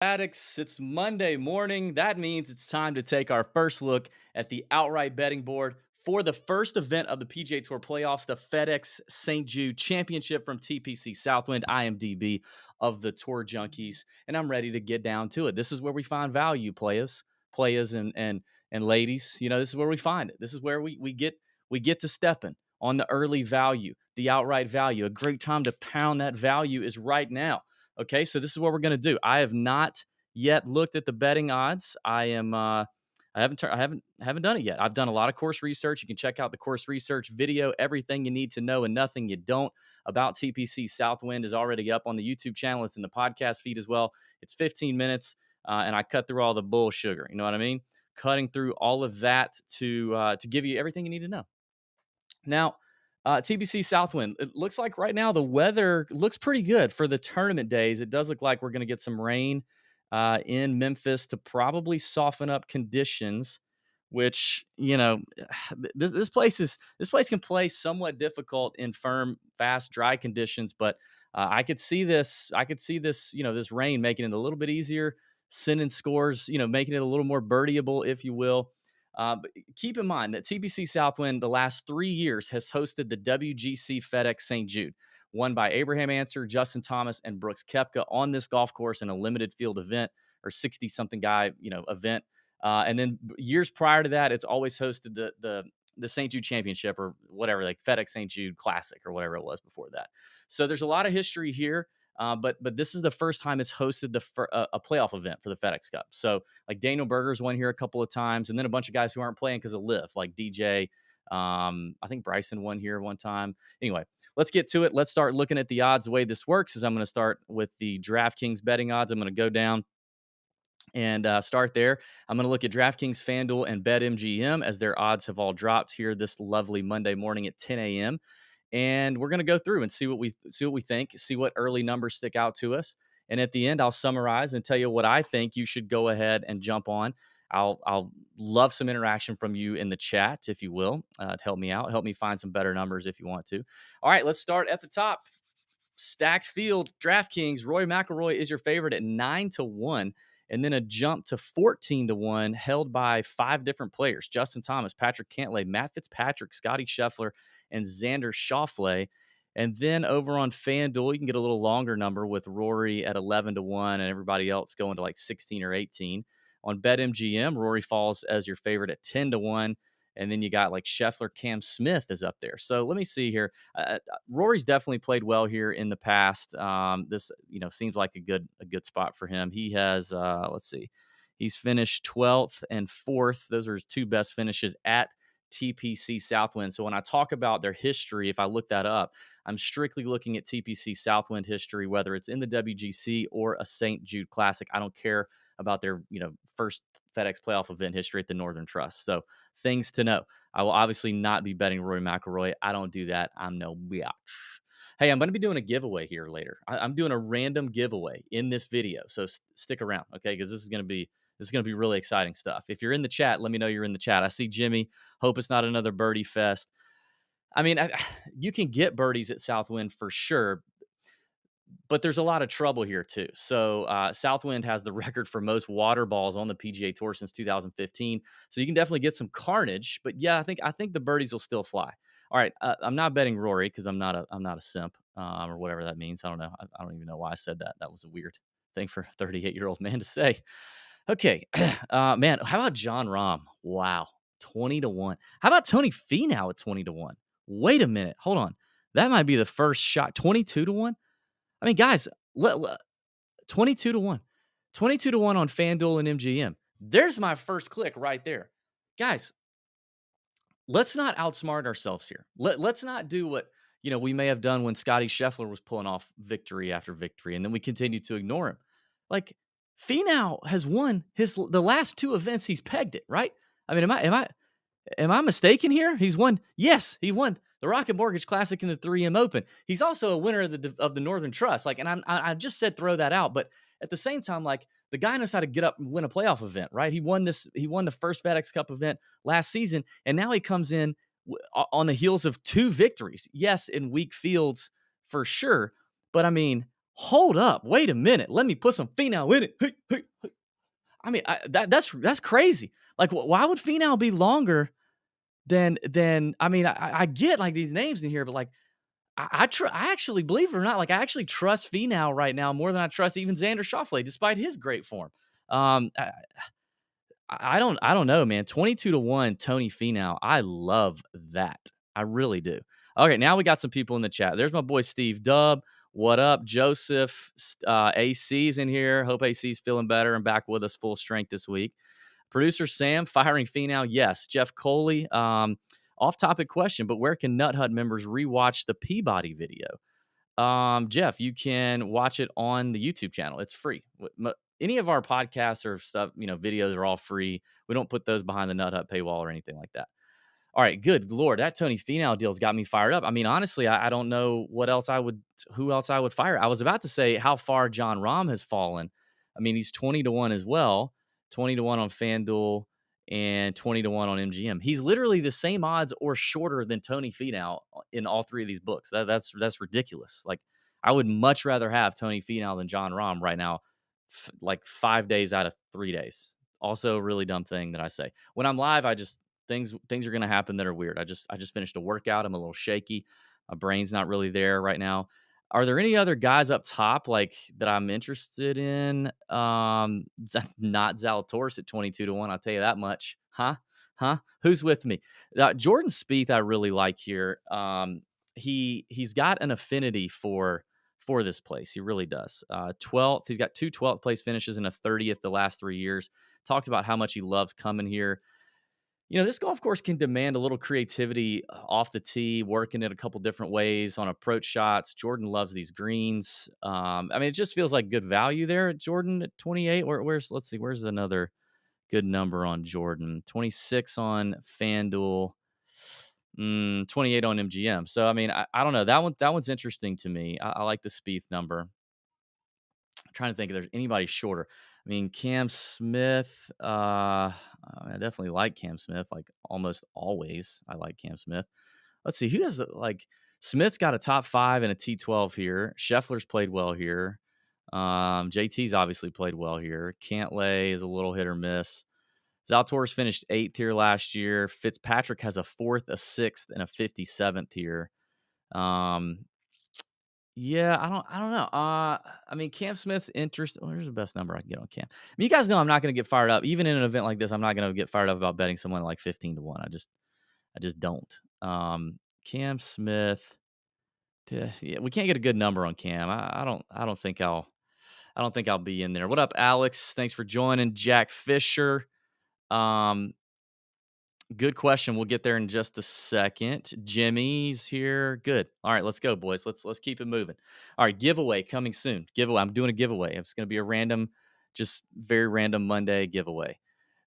Addicts, it's Monday morning. That means it's time to take our first look at the outright betting board for the first event of the PGA Tour playoffs, the FedEx St Jude Championship from TPC Southwind, IMDb of the Tour Junkies, and I'm ready to get down to it. This is where we find value, players, and ladies. You know, this is where we find it. This is where we get to stepping on the early value, the outright value. A great time to pound that value is right now. Okay, so this is what we're going to do. I have not yet looked at the betting odds. I haven't done it yet. I've done a lot of course research. You can check out the course research video. Everything you need to know and nothing you don't about TPC Southwind is already up on the YouTube channel. It's in the podcast feed as well. It's 15 minutes, and I cut through all the bull sugar. You know what I mean? Cutting through all of that to give you everything you need to know. Now, TBC Southwind, it looks like right now the weather looks pretty good for the tournament days. It does look like we're going to get some rain in Memphis to probably soften up conditions, which, this place can play somewhat difficult in firm, fast, dry conditions, but I could see this, this rain making it a little bit easier, sending scores, making it a little more birdieable, if you will. But keep in mind that TPC Southwind, the last 3 years, has hosted the WGC FedEx St Jude, won by Abraham Answer, Justin Thomas, and Brooks Koepka on this golf course in a limited field event or 60-something guy, event. And then years prior to that, it's always hosted the St. Jude Championship or whatever, like FedEx St. Jude Classic or whatever it was before that. So there's a lot of history here. But this is the first time it's hosted a playoff event for the FedEx Cup. So like Daniel Berger's won here a couple of times, and then a bunch of guys who aren't playing because of live, like DJ. I think Bryson won here one time. Anyway, let's get to it. Let's start looking at the odds. The way this works is I'm going to start with the DraftKings betting odds. I'm going to go down and start there. I'm going to look at DraftKings, FanDuel, and BetMGM as their odds have all dropped here this lovely Monday morning at 10 a.m. And we're going to go through and see what we think, see what early numbers stick out to us. And at the end, I'll summarize and tell you what I think you should go ahead and jump on. I'll love some interaction from you in the chat, if you will, to help me out, help me find some better numbers if you want to. All right, let's start at the top. Stacked field, DraftKings, Rory McIlroy is your favorite at 9-1, and then a jump to 14-1, held by 5 different players: Justin Thomas, Patrick Cantlay, Matt Fitzpatrick, Scotty Scheffler, and Xander Schauffele. And then over on FanDuel, you can get a little longer number with Rory at 11-1 and everybody else going to like 16 or 18. On BetMGM, Rory falls as your favorite at 10-1. And then you got like Scheffler, Cam Smith is up there. So let me see here. Rory's definitely played well here in the past. This, seems like a good spot for him. He has, let's see, he's finished 12th and 4th. Those are his 2 best finishes at TPC Southwind. So when I talk about their history, if I look that up, I'm strictly looking at TPC Southwind history, whether it's in the WGC or a St. Jude Classic. I don't care about their, first FedEx playoff event history at the Northern Trust. So things to know. I will obviously not be betting Rory McIlroy. I don't do that. I'm no bitch. Hey, I'm going to be doing a giveaway here later. I'm doing a random giveaway in this video. So stick around, okay? Because this is going to be really exciting stuff. If you're in the chat, let me know you're in the chat. I see Jimmy. Hope it's not another birdie fest. I mean, you can get birdies at Southwind for sure, but there's a lot of trouble here too. So Southwind has the record for most water balls on the PGA Tour since 2015. So you can definitely get some carnage. But yeah, I think the birdies will still fly. All right, I'm not betting Rory because I'm not a simp or whatever that means. I don't know. I don't even know why I said that. That was a weird thing for a 38-year-old man to say. Okay, man, how about John Rahm? Wow, 20-1. How about Tony Finau at 20-1? Wait a minute, hold on. That might be the first shot. 22-1. I mean, guys, 22-1, 22-1 on FanDuel and MGM. There's my first click right there, guys. Let's not outsmart ourselves here. Let's not do what we may have done when Scotty Scheffler was pulling off victory after victory, and then we continued to ignore him. Like, Finau has won the last 2 events he's pegged it, right? I mean, am I mistaken here? He's won. Yes, he won the Rocket Mortgage Classic and the 3M Open. He's also a winner of the Northern Trust. Like, and I just said throw that out, but at the same time, like, the guy knows how to get up and win a playoff event, right? He won the first FedEx Cup event last season, and now he comes in on the heels of 2 victories. Yes, in weak fields for sure, but I mean, Hold up, wait a minute. Let me put some Finau in it. Hey, hey, hey. I mean, that's crazy. Like, why would Finau be longer than? I mean, I get like these names in here, but like, I actually, believe it or not, like, I actually trust Finau right now more than I trust even Xander Schauffele, despite his great form. Um, I, I don't know, man. 22-1 Tony Finau. I love that. I really do. Okay, now we got some people in the chat. There's my boy Steve Dubb. What up, Joseph? AC's in here. Hope AC's feeling better and back with us full strength this week. Producer Sam firing Finau. Yes. Jeff Coley. Off topic question, but where can Nut Hut members rewatch the Peabody video? Jeff, you can watch it on the YouTube channel. It's free. Any of our podcasts or stuff, videos are all free. We don't put those behind the Nut Hut paywall or anything like that. All right, good Lord, that Tony Finau deal's got me fired up. I mean, honestly, I don't know who else I would fire. I was about to say how far John Rahm has fallen. I mean, he's 20-1 as well, 20-1 on FanDuel and 20-1 on MGM. He's literally the same odds or shorter than Tony Finau in all three of these books. That's ridiculous. Like, I would much rather have Tony Finau than John Rahm right now, like 5 days out of 3 days. Also, a really dumb thing that I say. When I'm live, things are going to happen that are weird. I just finished a workout. I'm a little shaky. My brain's not really there right now. Are there any other guys up top like that I'm interested in? Not Zalatoris at 22-1. I'll tell you that much. Huh? Who's with me? Jordan Spieth, I really like here. He's got an affinity for this place. He really does. 12th. He's got 2 12th place finishes and a 30th the last 3 years. Talked about how much he loves coming here. This golf course can demand a little creativity off the tee, working it a couple different ways on approach shots. Jordan loves these greens. I mean, it just feels like good value there at Jordan at 28. Let's see, where's another good number on Jordan? 26 on FanDuel, 28 on MGM. So, I mean, I don't know. That one's interesting to me. I like the Spieth number. I'm trying to think if there's anybody shorter. I mean, Cam Smith, I definitely like Cam Smith, like almost always. I like Cam Smith. Let's see, who has Smith's got a top 5 and a T12 here. Scheffler's played well here. JT's obviously played well here. Cantlay is a little hit or miss. Zalatoris finished 8th here last year. Fitzpatrick has a 4th, a 6th, and a 57th here. Yeah, I don't know. I mean, Cam Smith's interest. Where's the best number I can get on Cam? I mean, you guys know I'm not going to get fired up, even in an event like this. I'm not going to get fired up about betting someone like 15-1. I just don't. Cam Smith. Yeah, we can't get a good number on Cam. I don't think I'll be in there. What up, Alex? Thanks for joining. Jack Fisher. Um, Good question. We'll get there in just a second. Jimmy's here. Good. All right, let's go, boys. Let's keep it moving. All right, giveaway coming soon. Giveaway. I'm doing a giveaway. It's going to be a random, just very random Monday giveaway.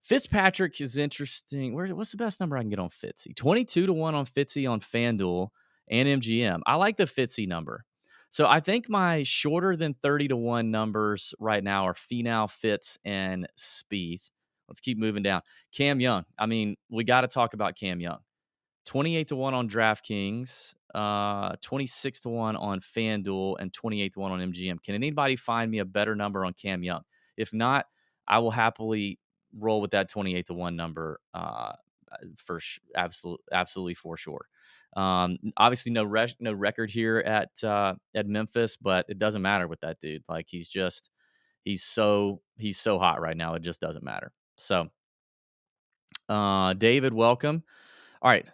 Fitzpatrick is interesting. What's the best number I can get on Fitzy? 22-1 on Fitzy on FanDuel and MGM. I like the Fitzy number. So I think my shorter than 30-1 numbers right now are Finau, Fitz, and Spieth. Let's keep moving down. Cam Young. I mean, we got to talk about Cam Young. 28-1 on DraftKings, 26-1 on FanDuel, and 28-1 on MGM. Can anybody find me a better number on Cam Young? If not, I will happily roll with that 28-1 number absolutely for sure. Obviously, no record here at Memphis, but it doesn't matter with that dude. Like he's so hot right now. It just doesn't matter. So, David, welcome. All right,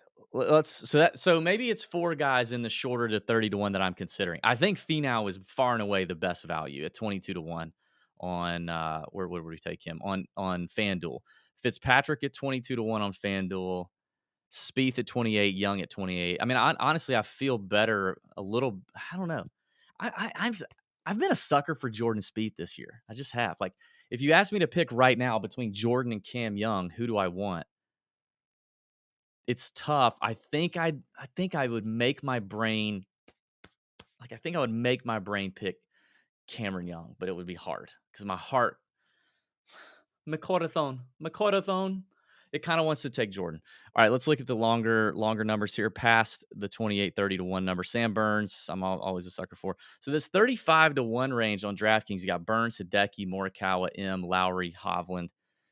so maybe it's 4 guys in the shorter to 30-1 that I'm considering. I think Finau is far and away the best value at 22-1 on where would we take him on FanDuel. Fitzpatrick at 22-1 on FanDuel. Spieth at 28, Young at 28. I mean, honestly, I feel better a little. I don't know. I've been a sucker for Jordan Spieth this year. I just have. Like, if you ask me to pick right now between Jordan and Cam Young, who do I want? It's tough. I think I would make my brain pick Cameron Young, but it would be hard because my heart, my corazón. it kind of wants to take Jordan. All right, let's look at the longer numbers here past the 28, 30 to 1 number. Sam Burns, always a sucker for. So this 35 to 1 range on DraftKings, you got Burns, Hideki, Morikawa, M, Lowry, Hovland.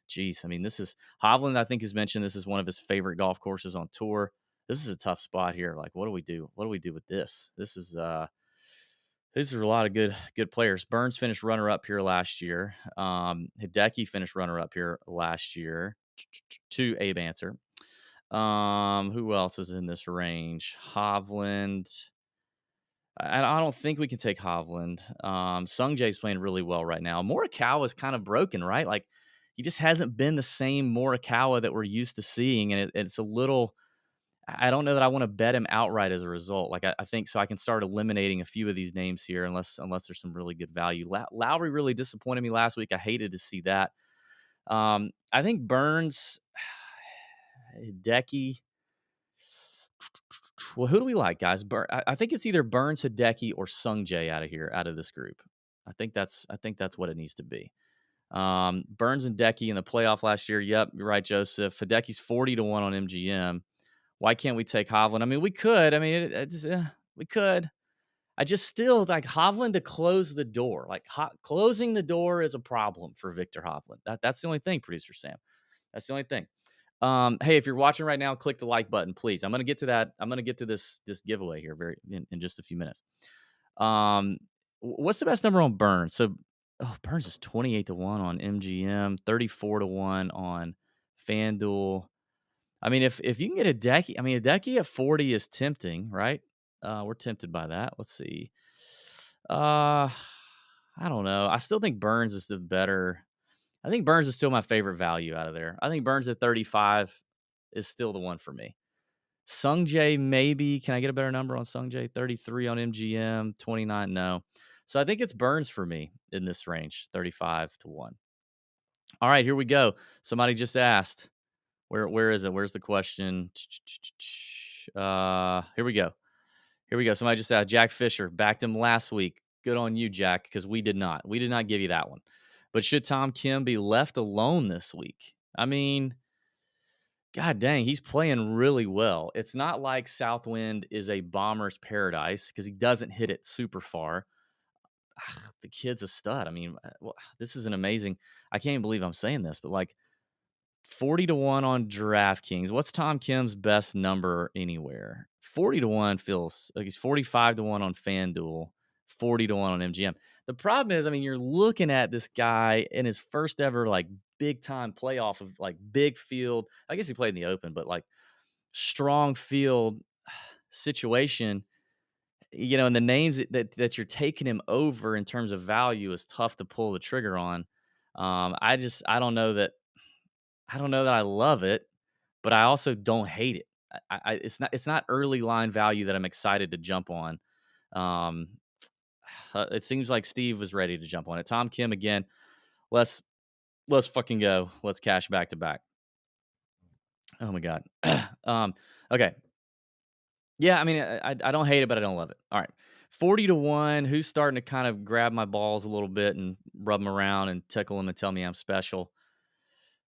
Jeez, I mean, this is Hovland, I think, has mentioned this is one of his favorite golf courses on tour. This is a tough spot here. Like, what do we do? What do we do with this? These are a lot of good players. Burns finished runner up here last year. Hideki finished runner up here last year to Abe Answer. Who else is in this range? Hovland. I don't think we can take Hovland. Sung Jae's playing really well right now. Morikawa is kind of broken, right? Like he just hasn't been the same Morikawa that we're used to seeing, and it's a little. I don't know that I want to bet him outright as a result. Like I think so, I can start eliminating a few of these names here, unless there's some really good value. Lowry really disappointed me last week. I hated to see that. I think Burns, Hideki. Well, who do we like, guys? I think it's either Burns, Hideki, or Sung Jae out of this group. I think that's what it needs to be. Burns and Decky in the playoff last year. Yep, you're right, Joseph. Hideki's 40 to 1 on MGM. Why can't we take Hovland? I mean, we could. I mean, we could. I just still like Hovland to close the door. Like closing the door is a problem for Victor Hovland. That's the only thing, producer Sam. That's the only thing. Hey, if you're watching right now, click the like button, please. I'm gonna get to that. I'm gonna get to this giveaway here in just a few minutes. What's the best number on Burns? So, Burns is 28 to 1 on MGM, 34 to 1 on FanDuel. I mean, if you can get a Decky, I mean, a Decky at 40 is tempting, right? We're tempted by that. Let's see. I don't know. I still think Burns is the better. I think Burns is still my favorite value out of there. I think Burns at 35 is still the one for me. Sung Jae, maybe. Can I get a better number on Sung Jae? 33 on MGM, 29. No. So I think it's Burns for me in this range, 35 to 1. All right, here we go. Somebody just asked. Where is it? Where's the question? Here we go. Here we go. Somebody just asked. Jack Fisher backed him last week. Good on you, Jack, because we did not. We did not give you that one. But should Tom Kim be left alone this week? I mean, God dang, he's playing really well. It's not like Southwind is a bomber's paradise because he doesn't hit it super far. The kid's a stud. I mean, this is an amazing. I can't even believe I'm saying this, but like 40 to 1 on DraftKings. What's Tom Kim's best number anywhere? 40 to 1 feels like he's 45 to 1 on FanDuel, 40 to 1 on MGM. The problem is, I mean, you're looking at this guy in his first ever like big time playoff of like big field. I guess he played in the Open, but like strong field situation, and the names that you're taking him over in terms of value is tough to pull the trigger on. I don't know that I love it, but I also don't hate it. It's not early line value that I'm excited to jump on. Um, it seems like Steve was ready to jump on it. Tom Kim again. Let's fucking go. Let's cash back to back. Oh my god. Okay. Yeah, I mean, I don't hate it, but I don't love it. All right. 40 to 1. Who's starting to kind of grab my balls a little bit and rub them around and tickle them and tell me I'm special?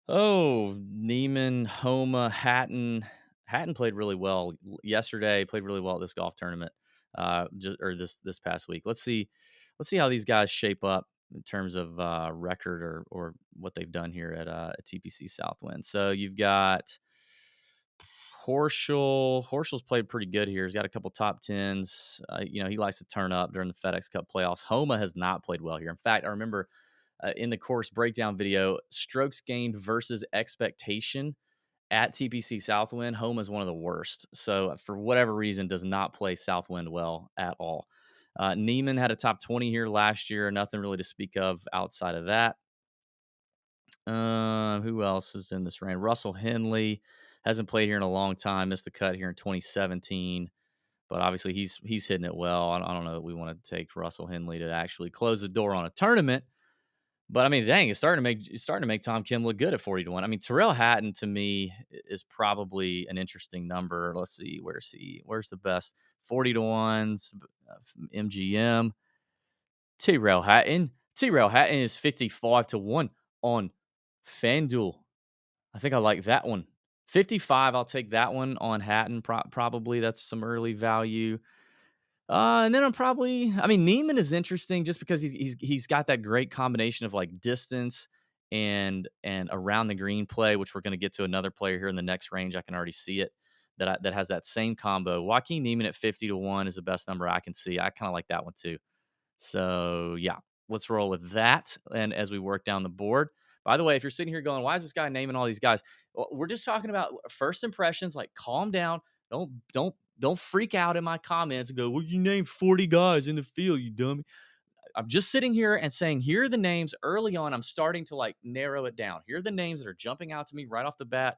Oh, Neiman, Homa, Hatton. Hatton played really well yesterday. Played really well at this golf tournament, this past week. Let's see how these guys shape up in terms of record or what they've done here at TPC Southwind. So you've got Horschel. Horschel's played pretty good here. He's got a couple top tens. He likes to turn up during the FedEx Cup playoffs. Homa has not played well here. In fact, I remember in the course breakdown video, strokes gained versus expectation at TPC Southwind, Homa is one of the worst. So for whatever reason, does not play Southwind well at all. Neiman had a top 20 here last year. Nothing really to speak of outside of that. Who else is in this range? Russell Henley hasn't played here in a long time. Missed the cut here in 2017. But obviously he's hitting it well. I don't know that we want to take Russell Henley to actually close the door on a tournament. But I mean, dang, it's starting to make Tom Kim look good at 40 to 1. I mean, Tyrrell Hatton to me is probably an interesting number. Let's see, where's the best 40 to 1s? MGM. Tyrrell Hatton is 55 to 1 on FanDuel. I think I like that one. 55, I'll take that one on Hatton, probably. That's some early value. And then I mean, Neiman is interesting just because he's got that great combination of like distance and around the green play, which we're going to get to another player here in the next range. I can already see it that has that same combo. Joaquin Neiman at 50 to 1 is the best number I can see. I kind of like that one too. So yeah, let's roll with that. And as we work down the board, by the way, if you're sitting here going, why is this guy naming all these guys? Well, we're just talking about first impressions. Like, calm down. Don't freak out in my comments and go, well, you named 40 guys in the field, you dummy. I'm just sitting here and saying, here are the names early on. I'm starting to like narrow it down. Here are the names that are jumping out to me right off the bat.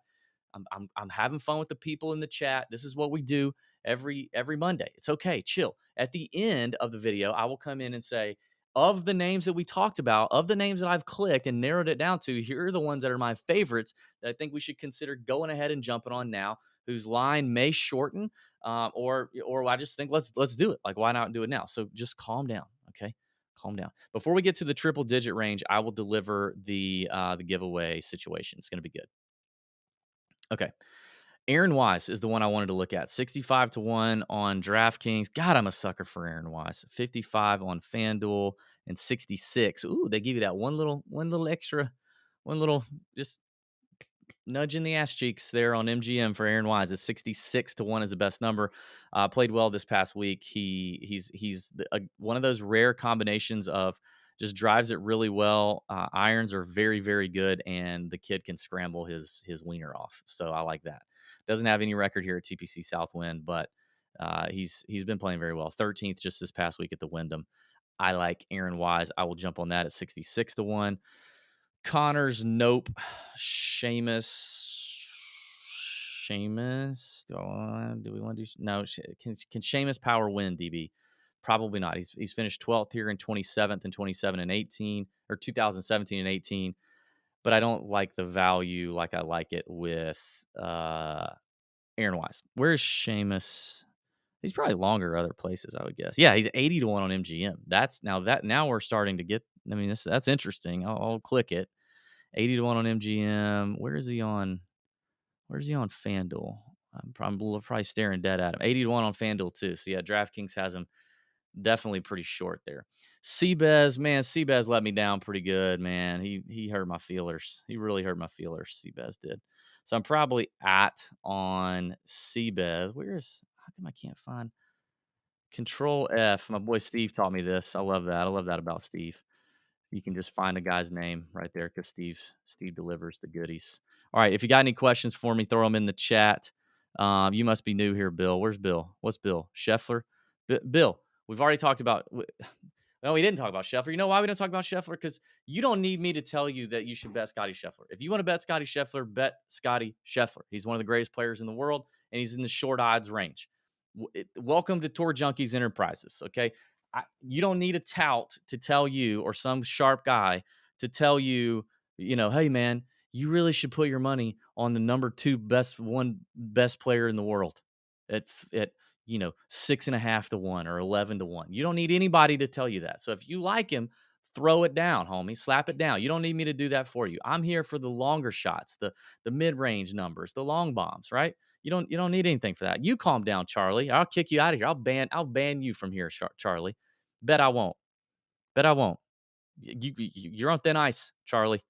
I'm having fun with the people in the chat. This is what we do every Monday. It's okay, chill. At the end of the video, I will come in and say, of the names that we talked about, of the names that I've clicked and narrowed it down to, here are the ones that are my favorites that I think we should consider going ahead and jumping on now, whose line may shorten, or I just think let's do it. Like, why not do it now? So just calm down, okay? Calm down. Before we get to the triple digit range, I will deliver the giveaway situation. It's going to be good. Okay. Aaron Wise is the one I wanted to look at. 65 to 1 on DraftKings. God, I'm a sucker for Aaron Wise. 55 on FanDuel and 66. Ooh, they give you that one little extra, one little just nudge in the ass cheeks there on MGM for Aaron Wise. It's 66 to 1 is the best number. Played well this past week. One of those rare combinations of just drives it really well. Irons are very, very good, and the kid can scramble his wiener off. So I like that. Doesn't have any record here at TPC Southwind, but he's been playing very well. 13th just this past week at the Wyndham. I like Aaron Wise. I will jump on that at 66 to 1. Connors, nope. Seamus. Do we want to do? No. Can Seamus Power win, DB? Probably not. He's finished 12th here in 27th and 27 and 18, or 2017 and 18. But I don't like the value like I like it with Aaron Wise. Where's Seamus? He's probably longer other places, I would guess. Yeah, he's 80 to 1 on MGM. Now we're starting to get. I mean, that's interesting. I'll click it. 80 to 1 on MGM. Where's he on FanDuel? I'm probably staring dead at him. 80 to 1 on FanDuel too. So yeah, DraftKings has him definitely pretty short there. Seabez let me down pretty good, man. He hurt my feelers. He really hurt my feelers. Seabez did. So I'm probably on Seabez. How come I can't find Control F? My boy Steve taught me this. I love that. I love that about Steve. You can just find a guy's name right there because Steve delivers the goodies. All right, if you got any questions for me, throw them in the chat. You must be new here, Bill. Where's Bill? What's Bill? Scheffler? Bill, we've already talked about. No, we didn't talk about Scheffler. You know why we don't talk about Scheffler? Because you don't need me to tell you that you should bet Scotty Scheffler. If you want to bet Scotty Scheffler, bet Scotty Scheffler. He's one of the greatest players in the world, and he's in the short odds range. Welcome to Tour Junkies Enterprises. Okay, you don't need a tout to tell you, or some sharp guy to tell you, hey man, you really should put your money on the number 2 best player in the world at 6.5 to 1 or 11 to 1. You don't need anybody to tell you that. So if you like him, throw it down, homie. Slap it down. You don't need me to do that for you. I'm here for the longer shots, the mid-range numbers, the long bombs, right? You don't need anything for that. You calm down, Charlie. I'll kick you out of here. I'll ban you from here, Charlie. Bet I won't. You're on thin ice, Charlie.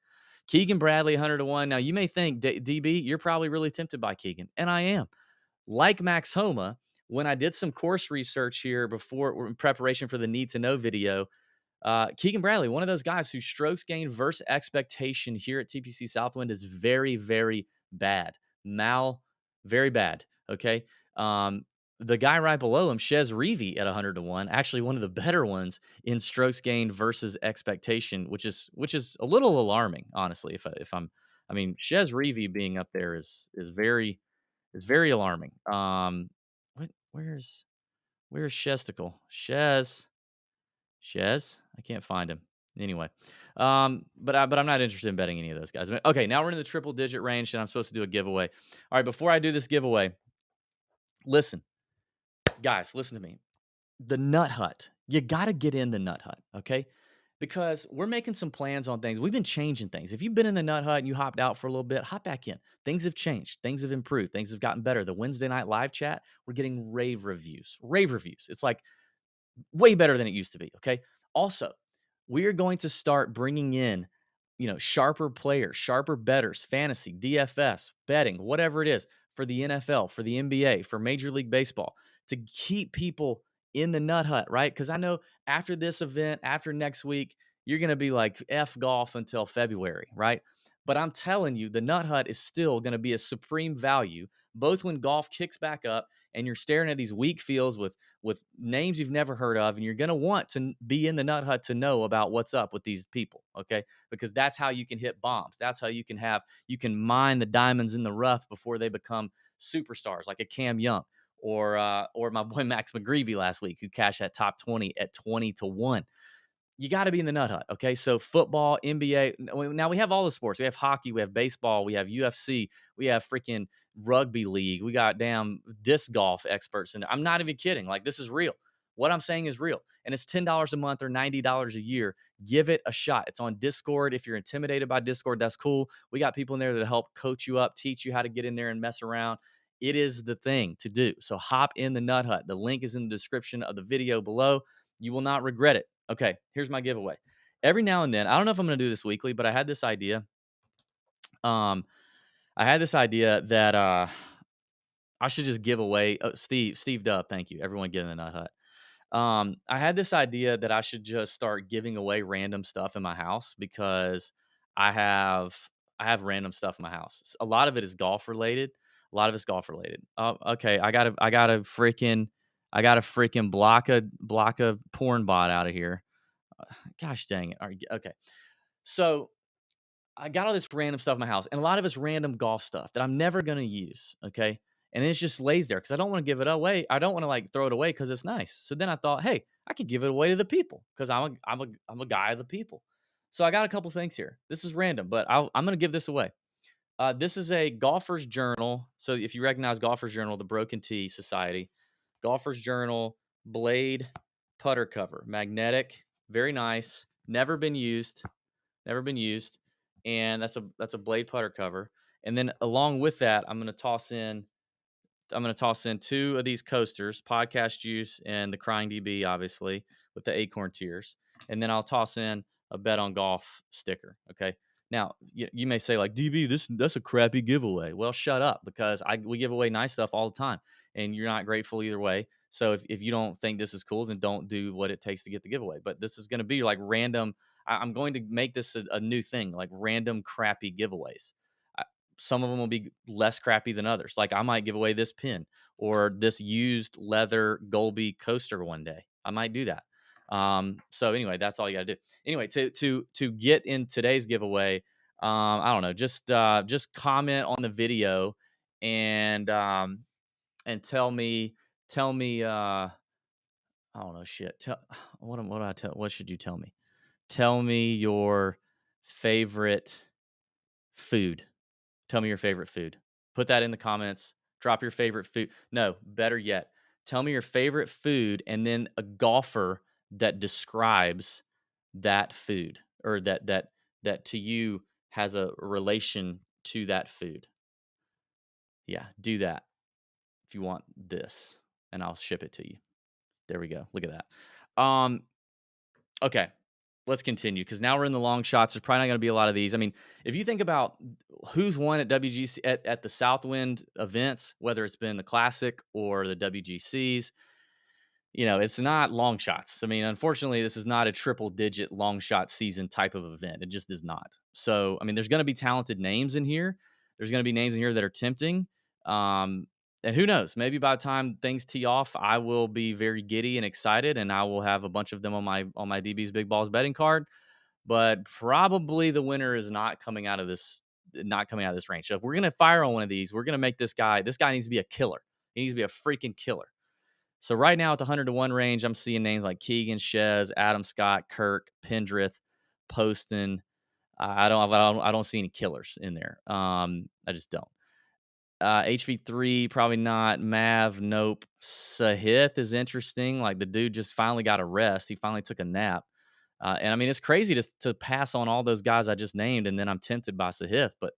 Keegan Bradley, 100 to 1. Now you may think, DB, you're probably really tempted by Keegan, and I am. Like Max Homa, when I did some course research here before in preparation for the Need to Know video, Keegan Bradley, one of those guys whose strokes gained versus expectation here at TPC Southwind is very, very bad. Very bad. Okay. The guy right below him, Chez Reavie at 100 to 1, actually one of the better ones in strokes gained versus expectation, which is a little alarming, honestly. Chez Reavie being up there is very alarming. Where's Shesticle? Shez? I can't find him. Anyway, but I'm not interested in betting any of those guys. Okay, now we're in the triple digit range, and I'm supposed to do a giveaway. All right, before I do this giveaway, listen, guys, listen to me. The Nut Hut. You got to get in the Nut Hut, okay? because we're making some plans on things. We've been changing things. If you've been in the Nut Hut and you hopped out for a little bit, hop back in. Things have changed. Things have improved. Things have gotten better. The Wednesday night live chat, we're getting rave reviews. Rave reviews. It's like way better than it used to be. Okay. Also, we are going to start bringing in, sharper players, sharper bettors, fantasy, DFS, betting, whatever it is for the NFL, for the NBA, for Major League Baseball to keep people in the Nut Hut, right? Because I know after this event, after next week, you're going to be like F golf until February, right? But I'm telling you, the Nut Hut is still going to be a supreme value, both when golf kicks back up and you're staring at these weak fields with names you've never heard of, and you're going to want to be in the Nut Hut to know about what's up with these people, okay? Because that's how you can hit bombs. That's how you can mine the diamonds in the rough before they become superstars, like a Cam Young or my boy Max McGreevy last week, who cashed that top 20 at 20 to 1. You got to be in the Nut Hut. Okay. So football, NBA. Now we have all the sports. We have hockey, we have baseball, we have UFC, we have freaking rugby league. We got damn disc golf experts. And I'm not even kidding. Like, this is real. What I'm saying is real. And it's $10 a month or $90 a year. Give it a shot. It's on Discord. If you're intimidated by Discord, that's cool. We got people in there that help coach you up, teach you how to get in there and mess around. It is the thing to do. So hop in the Nut Hut. The link is in the description of the video below. You will not regret it. Okay, here's my giveaway. Every now and then, I don't know if I'm going to do this weekly, but I had this idea. I had this idea that I should just give away. Oh, Steve Dub, thank you. Everyone get in the Nut Hut. I had this idea that I should just start giving away random stuff in my house because I have I have random stuff in my house. A lot of it is golf related. A lot of it's golf related. Oh, okay. I got a freaking block of porn bot out of here. Gosh dang it. All right, okay. So I got all this random stuff in my house, and a lot of it's random golf stuff that I'm never gonna use. Okay. And it just lays there because I don't want to give it away. I don't want to like throw it away because it's nice. So then I thought, hey, I could give it away to the people because I'm a guy of the people. So I got a couple things here. This is random, but I'm gonna give this away. This is a golfer's journal. So if you recognize golfer's journal, the Broken Tee Society, golfer's journal, blade putter cover, magnetic, very nice, never been used, and that's a blade putter cover. And then along with that, I'm going to toss in two of these coasters, Podcast Juice and the Crying DB, obviously, with the Acorn Tears. And then I'll toss in a Bet on Golf sticker. Okay. Now, you may say, like, DB, that's a crappy giveaway. Well, shut up, because we give away nice stuff all the time, and you're not grateful either way. So if you don't think this is cool, then don't do what it takes to get the giveaway. But this is going to be like random. I'm going to make this a new thing, like random crappy giveaways. Some of them will be less crappy than others. Like, I might give away this pin or this used leather Golby coaster one day. I might do that. So anyway, that's all you got to do. Anyway, to get in today's giveaway, I don't know, just comment on the video and tell me I don't know shit. What do I tell? What should you tell me? Tell me your favorite food. Tell me your favorite food. Put that in the comments. Drop your favorite food. No, better yet, tell me your favorite food and then a golfer that describes that food, or that to you has a relation to that food. Yeah, do that if you want this, and I'll ship it to you. There we go. Look at that. Okay, let's continue, because now we're in the long shots. There's probably not going to be a lot of these. I mean, if you think about who's won at WGC at the Southwind events, whether it's been the Classic or the WGCs, it's not long shots. I mean, unfortunately, this is not a triple digit long shot season type of event. It just is not. So, I mean, there's going to be talented names in here. There's going to be names in here that are tempting. And who knows? Maybe by the time things tee off, I will be very giddy and excited, and I will have a bunch of them on my DB's Big Balls betting card. But probably the winner is not coming out of this range. So if we're gonna fire on one of these, we're gonna make this guy. This guy needs to be a killer. He needs to be a freaking killer. So right now at the 100 to 1 range, I'm seeing names like Keegan, Shez, Adam Scott, Kirk, Pendrith, Poston. I don't see any killers in there. I just don't. HV3, probably not. Mav, nope. Sahith is interesting. Like, the dude just finally got a rest. He finally took a nap. And I mean, it's crazy to pass on all those guys I just named, and then I'm tempted by Sahith, but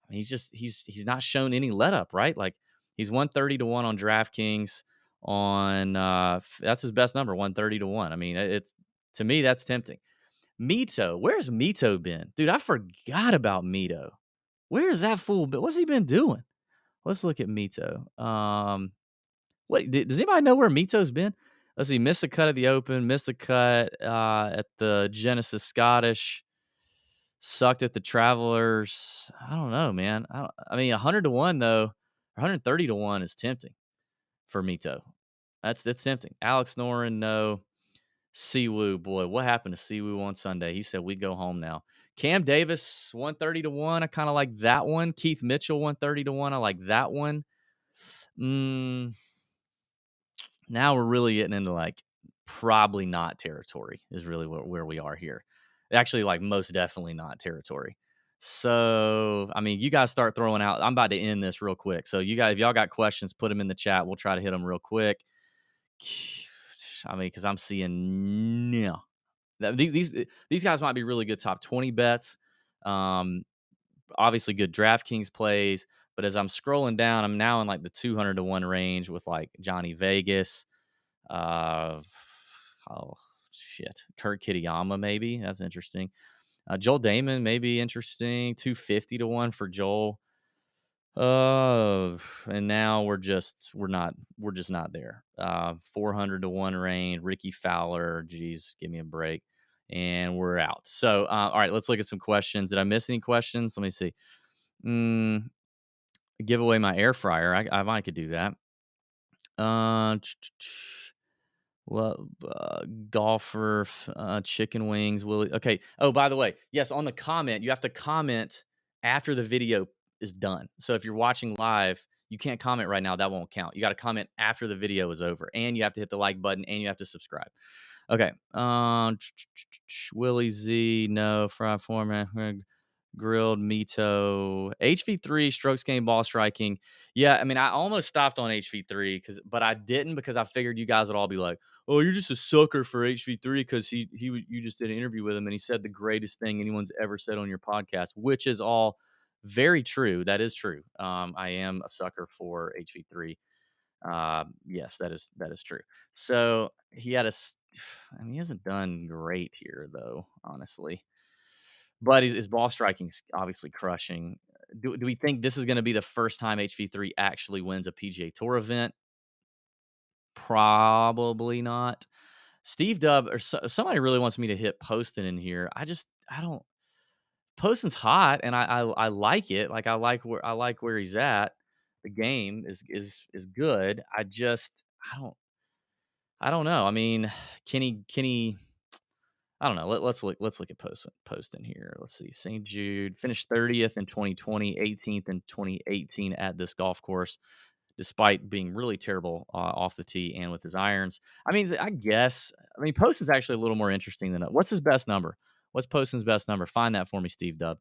I mean, he's not shown any let up, right? Like he's 130 to 1 on DraftKings on that's his best number, 130 to 1. I mean, it's to me that's tempting. Mito, where's Mito been? Dude, I forgot about Mito. Where's that fool been? What's he been doing? Let's look at Mito. Does anybody know where Mito's been? Let's see, missed a cut at the Open, missed a cut at the Genesis Scottish, sucked at the Travelers. I don't know, man. I mean, 100 to 1 though, 130 to 1 is tempting for Mito. That's tempting. Alex Noren, no. Siwoo, boy, what happened to Siwoo on Sunday? He said we go home now. Cam Davis, 130 to 1. I kind of like that one. Keith Mitchell, 130 to 1. I like that one. Now we're really getting into like probably not territory is really where we are here. Actually, like most definitely not territory. So, I mean, you guys start throwing out. I'm about to end this real quick. So, you guys, if y'all got questions, put them in the chat. We'll try to hit them real quick. I mean, because I'm seeing no. These guys might be really good top 20 bets. Obviously, good DraftKings plays. But as I'm scrolling down, I'm now in like the 200 to 1 range with like Johnny Vegas. Oh shit, Kurt Kitayama maybe that's interesting. Joel Damon may be interesting. 250 to 1 for Joel. And now we're just not there. 400 to 1 range. Ricky Fowler, geez, give me a break, and we're out. So all right, let's look at some questions. Did I miss any questions? Let me see. Give away my air fryer. I might could do that. Golfer, chicken wings, Willie. Okay. Oh, by the way, yes, on the comment, you have to comment after the video is done. So if you're watching live, you can't comment right now. That won't count. You got to comment after the video is over, and you have to hit the like button, and you have to subscribe. Okay. Willie Z, no. Fry format. Grilled Mito, HV3 strokes gained ball striking. Yeah, I mean, I almost stopped on HV3 but I didn't because I figured you guys would all be like, "Oh, you're just a sucker for HV3 because you just did an interview with him and he said the greatest thing anyone's ever said on your podcast," which is all very true. That is true. I am a sucker for HV3. Yes, that is true. So he had I mean, he hasn't done great here though, honestly. But his ball striking's obviously crushing. Do we think this is gonna be the first time HV3 actually wins a PGA Tour event? Probably not. Steve Dubb or somebody really wants me to hit Poston in here. I don't. Poston's hot, and I like it. Like I like where he's at. The game is good. I don't know. I mean, can he I don't know. Let's look at Poston here. Let's see. St. Jude finished 30th in 2020, 18th in 2018 at this golf course, despite being really terrible off the tee and with his irons. I mean, I guess. I mean, Poston's actually a little more interesting than what's his best number? What's Poston's best number? Find that for me, Steve Dubb.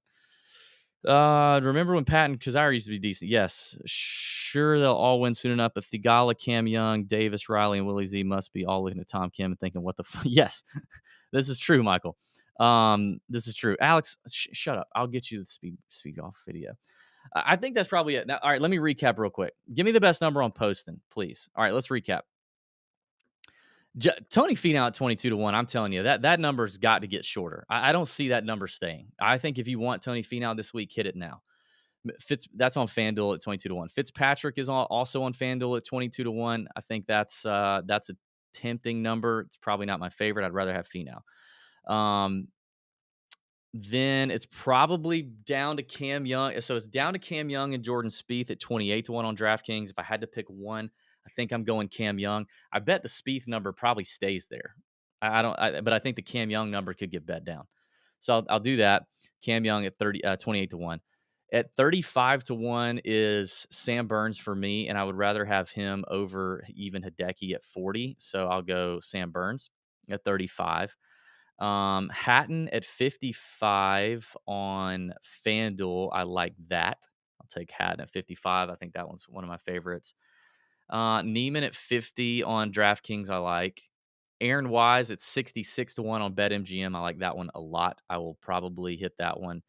Remember when Patton Kazire used to be decent? Yes, sure they'll all win soon enough. But Thigala, Cam Young, Davis, Riley, and Willie Z must be all looking at Tom Kim and thinking, "What the fuck?" Yes, this is true, Michael. This is true. Alex, shut up. I'll get you the speed golf video. I think that's probably it. Now, all right, let me recap real quick. Give me the best number on Poston, please. All right, let's recap. Tony Finau at 22 to 1. I'm telling you, that number's got to get shorter. I don't see that number staying. I think if you want Tony Finau this week, hit it now. That's on FanDuel at 22 to 1. Fitzpatrick is also on FanDuel at 22 to 1. I think that's a tempting number. It's probably not my favorite. I'd rather have Finau. Then it's probably down to Cam Young. So it's down to Cam Young and Jordan Spieth at 28 to 1 on DraftKings. If I had to pick one, I think I'm going Cam Young. I bet the Spieth number probably stays there. But I think the Cam Young number could get bet down. So I'll do that. Cam Young at 28 to 1. At 35 to 1 is Sam Burns for me, and I would rather have him over even Hideki at 40. So I'll go Sam Burns at 35. Hatton at 55 on FanDuel. I like that. I'll take Hatton at 55. I think that one's one of my favorites. Neiman at 50 on DraftKings. I like. Aaron Wise at 66 to 1 on BetMGM. I like that one a lot. I will probably hit that one.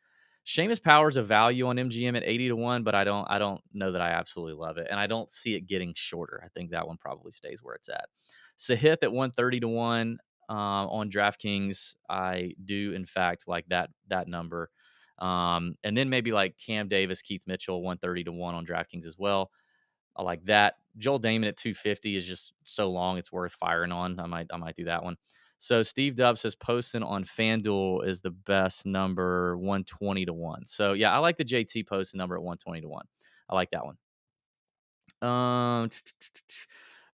Seamus Power's a value on MGM at 80 to 1, but I don't know that I absolutely love it. And I don't see it getting shorter. I think that one probably stays where it's at. Sahith at 130 to 1 on DraftKings. I do, in fact, like that number. And then maybe like Cam Davis, Keith Mitchell, 130 to 1 on DraftKings as well. I like that. Joel Damon at 250 is just so long, it's worth firing on. I might do that one. So Steve Dub says Poston on FanDuel is the best number, 120 to 1. So yeah, I like the JT Poston number at 120 to 1. I like that one.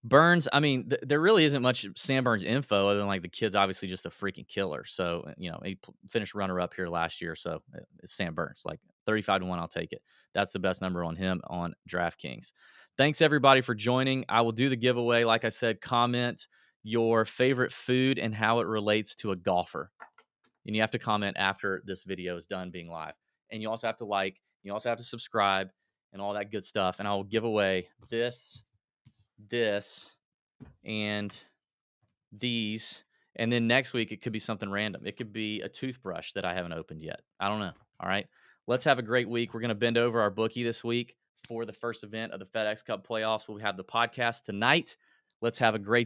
Burns, I mean, there really isn't much Sam Burns info other than like the kid's obviously just a freaking killer. So, he finished runner up here last year. So it's Sam Burns, like 35 to 1. I'll take it. That's the best number on him on DraftKings. Thanks everybody for joining. I will do the giveaway. Like I said, comment your favorite food and how it relates to a golfer. And you have to comment after this video is done being live. And you also have to like, you also have to subscribe and all that good stuff. And I will give away this, and these. And then next week, it could be something random. It could be a toothbrush that I haven't opened yet. I don't know. All right. Let's have a great week. We're going to bend over our bookie this week for the first event of the FedEx Cup playoffs. We'll have the podcast tonight. Let's have a great